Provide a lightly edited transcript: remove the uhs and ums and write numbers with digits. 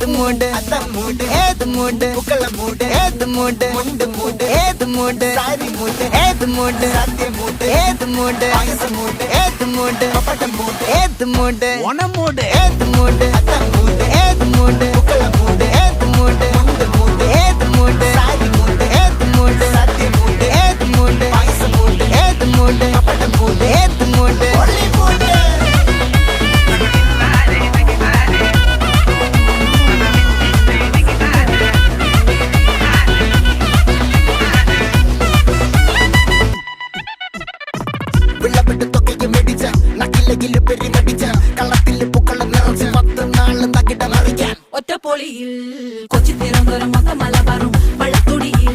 ഏത് മൂട് മൂട് ഏത് മൂട് പൂക്കള മൂട് ഏത് മൂട് മുണ്ട് മൂട് ഏത് മൂട് സാരി മൂട് ഏത് മൂട് സദ്യ മൂട് ഏത് മൂട് പായസ മൂട് ഏത് മൂട് പപ്പടം മൂട് ഏത് മൂട് ഓണം മൂട് ഏത് മൂട് മൂട് ഏത് മൂട് പൂക്കള മൂട് ഏത് മൂട് മുണ്ട് മൂട് ഏത് മൂട് സാരി മൂട് ഏത് മൂട് സദ്യ മൂട് ഏത് മൂട് പായസ മൂട് ഏത് മൂട് പപ്പടം മൂട് ഏത് മൂട് ഒളി മൂട് ഒറ്റപ്പൊളിയിൽ കൊച്ചി തിരുവനന്തപുരം മൊത്തം മലബാറും വള്ളത്തുടിയിൽ